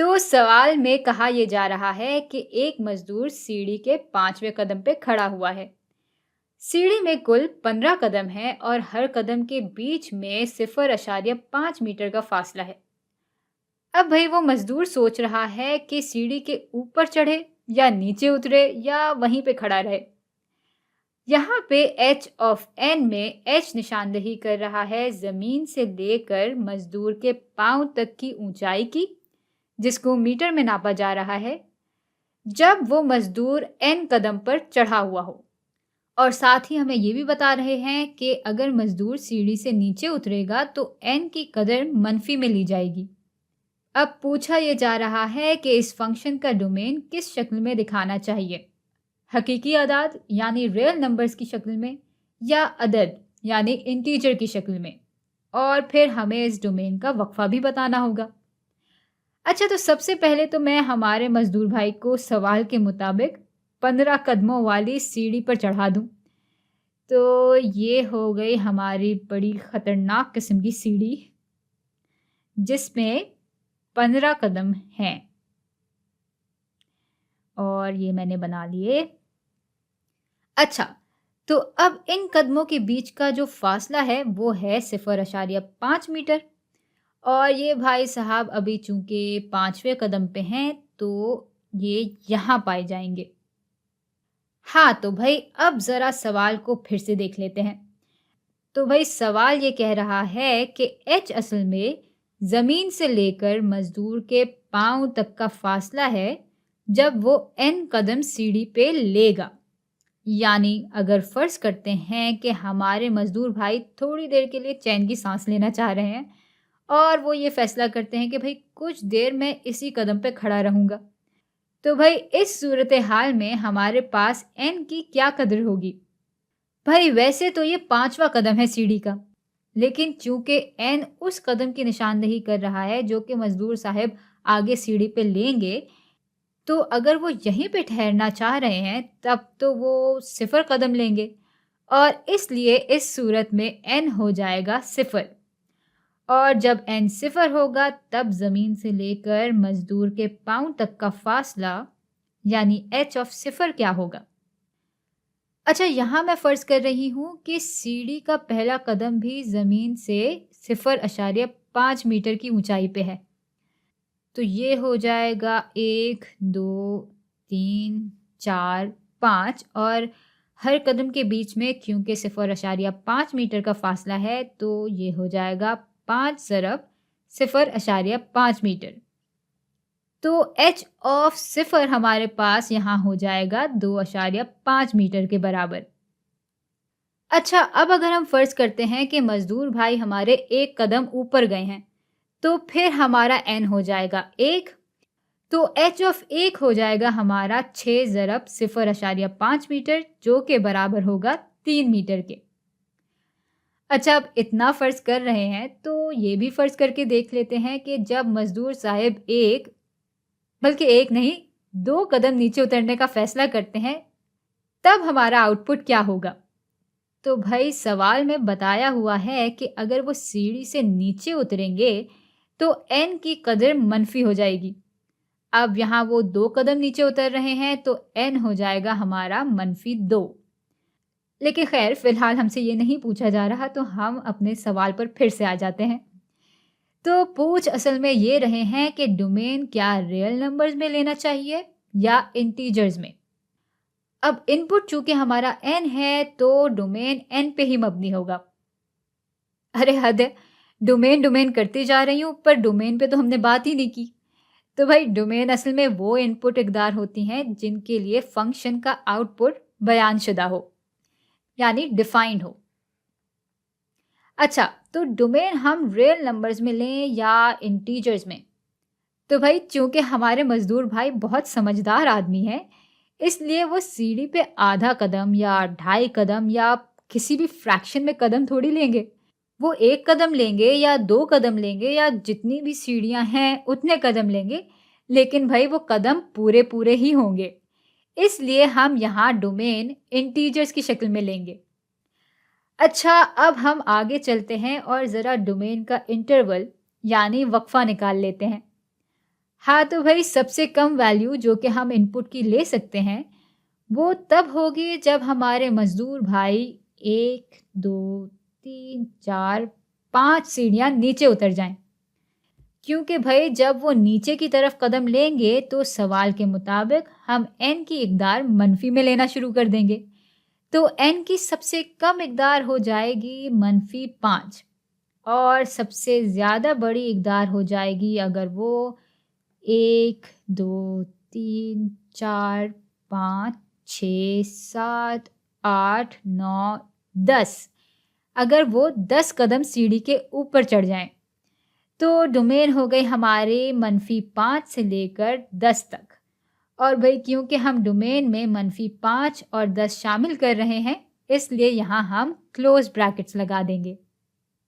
तो सवाल में कहा यह जा रहा है कि एक मजदूर सीढ़ी के 5वें कदम पे खड़ा हुआ है। सीढ़ी में कुल 15 कदम है और हर कदम के बीच में 0.5 मीटर का फासला है। अब भाई वो मजदूर सोच रहा है कि सीढ़ी के ऊपर चढ़े या नीचे उतरे या वहीं पे खड़ा रहे। यहाँ पे एच ऑफ एन में एच निशानदेही कर रहा है जमीन से लेकर मजदूर के पांव तक की ऊंचाई की, जिसको मीटर में नापा जा रहा है जब वो मजदूर एन कदम पर चढ़ा हुआ हो। और साथ ही हमें ये भी बता रहे हैं कि अगर मजदूर सीढ़ी से नीचे उतरेगा तो एन की कदर मनफी में ली जाएगी। अब पूछा यह जा रहा है कि इस फंक्शन का डोमेन किस शक्ल में दिखाना चाहिए, हकीकी अदाद यानी रियल नंबर्स की शक्ल में या अदद यानी इंटीजर की शक्ल में, और फिर हमें इस डोमेन का वक्फा भी बताना होगा। अच्छा, तो सबसे पहले तो मैं हमारे मजदूर भाई को सवाल के मुताबिक 15 कदमों वाली सीढ़ी पर चढ़ा दूं। तो ये हो गई हमारी बड़ी खतरनाक किस्म की सीढ़ी जिसमें 15 कदम हैं, और ये मैंने बना लिए। अच्छा, तो अब इन कदमों के बीच का जो फासला है वो है 0.5 मीटर, और ये भाई साहब अभी चूंकि 5वें कदम पे हैं तो ये यहाँ पाए जाएंगे। हाँ, तो भाई अब जरा सवाल को फिर से देख लेते हैं। तो भाई सवाल ये कह रहा है कि एच असल में जमीन से लेकर मजदूर के पांव तक का फासला है जब वो एन कदम सीढ़ी पे लेगा। यानी अगर फर्ज करते हैं कि हमारे मजदूर भाई थोड़ी देर के लिए चैन की सांस लेना चाह रहे हैं और वो ये फैसला करते हैं कि भाई कुछ देर मैं इसी कदम पे खड़ा रहूंगा, तो भाई इस सूरत हाल में हमारे पास एन की क्या कदर होगी। भाई वैसे तो ये 5वां कदम है सीढ़ी का, लेकिन चूंकि एन उस कदम की निशानदेही कर रहा है जो कि मजदूर साहब आगे सीढ़ी पे लेंगे, तो अगर वो यहीं पे ठहरना चाह रहे हैं तब तो वो 0 कदम लेंगे, और इसलिए इस सूरत में एन हो जाएगा 0। और जब एन 0 होगा तब जमीन से लेकर मजदूर के पांव तक का फासला यानी एच ऑफ 0 क्या होगा। अच्छा, यहाँ मैं फर्ज कर रही हूँ कि सीढ़ी का पहला कदम भी जमीन से 0.5 मीटर की ऊंचाई पे है। तो ये हो जाएगा 1, 2, 3, 4, 5, और हर कदम के बीच में क्योंकि 0.5 मीटर का फासला है तो ये हो जाएगा 5 ज़रब 0.5 मीटर। तो एच ऑफ 0 हमारे पास यहाँ हो जाएगा 2.5 मीटर के बराबर। अच्छा, अब अगर हम फर्ज करते हैं कि मजदूर भाई हमारे एक कदम ऊपर गए हैं तो फिर हमारा एन हो जाएगा 1, तो एच ऑफ 1 हो जाएगा हमारा 6 ज़रब 0.5 मीटर, जो के बराबर होगा 3 मीटर के। अच्छा, अब इतना फर्ज कर रहे हैं तो ये भी फर्ज करके देख लेते हैं कि जब मजदूर साहब एक बल्कि एक नहीं 2 कदम नीचे उतरने का फैसला करते हैं तब हमारा आउटपुट क्या होगा। तो भाई सवाल में बताया हुआ है कि अगर वो सीढ़ी से नीचे उतरेंगे तो एन की कदर मनफी हो जाएगी। अब यहाँ वो 2 कदम नीचे उतर रहे हैं तो एन हो जाएगा हमारा -2। लेकिन खैर फिलहाल हमसे ये नहीं पूछा जा रहा, तो हम अपने सवाल पर फिर से आ जाते हैं। तो पूछ असल में ये रहे हैं कि डोमेन क्या रियल नंबर्स में लेना चाहिए या इंटीजर्स में। अब इनपुट चूंकि हमारा n है तो डोमेन n पे ही मबनी होगा। अरे हद है, डोमेन डोमेन करती जा रही हूँ पर डोमेन पे तो हमने बात ही नहीं की। तो भाई डोमेन असल में वो इनपुट इकदार होती हैं जिनके लिए फंक्शन का आउटपुट बयानशुदा हो यानी डिफाइंड हो। अच्छा, तो डोमेन हम रियल नंबर्स में लें या इंटीजर्स में। तो भाई चूंकि हमारे मजदूर भाई बहुत समझदार आदमी हैं, इसलिए वो सीढ़ी पे आधा कदम या 2.5 कदम या किसी भी फ्रैक्शन में कदम थोड़ी लेंगे। वो 1 कदम लेंगे या 2 कदम लेंगे या जितनी भी सीढ़ियां हैं उतने कदम लेंगे, लेकिन भाई वो कदम पूरे पूरे ही होंगे। इसलिए हम यहाँ डोमेन इंटीजर्स की शक्ल में लेंगे। अच्छा, अब हम आगे चलते हैं और ज़रा डोमेन का इंटरवल यानी वक्फा निकाल लेते हैं। हाँ, तो भाई सबसे कम वैल्यू जो कि हम इनपुट की ले सकते हैं, वो तब होगी जब हमारे मज़दूर भाई 1, 2, 3, 4, 5 सीढ़ियाँ नीचे उतर जाएँ। क्योंकि भई जब वो नीचे की तरफ कदम लेंगे तो सवाल के मुताबिक हम n की इकदार मनफ़ी में लेना शुरू कर देंगे। तो n की सबसे कम इकदार हो जाएगी -5 और सबसे ज़्यादा बड़ी इकदार हो जाएगी अगर वो 1, 2, 3, 4, 5, 6, 7, 8, 9, 10 अगर वो 10 कदम सीढ़ी के ऊपर चढ़ जाएँ। तो डोमेन हो गई हमारे -5 से लेकर 10 तक। और भई क्योंकि हम डोमेन में -5 और 10 शामिल कर रहे हैं, इसलिए यहाँ हम क्लोज़ ब्रैकेट्स लगा देंगे।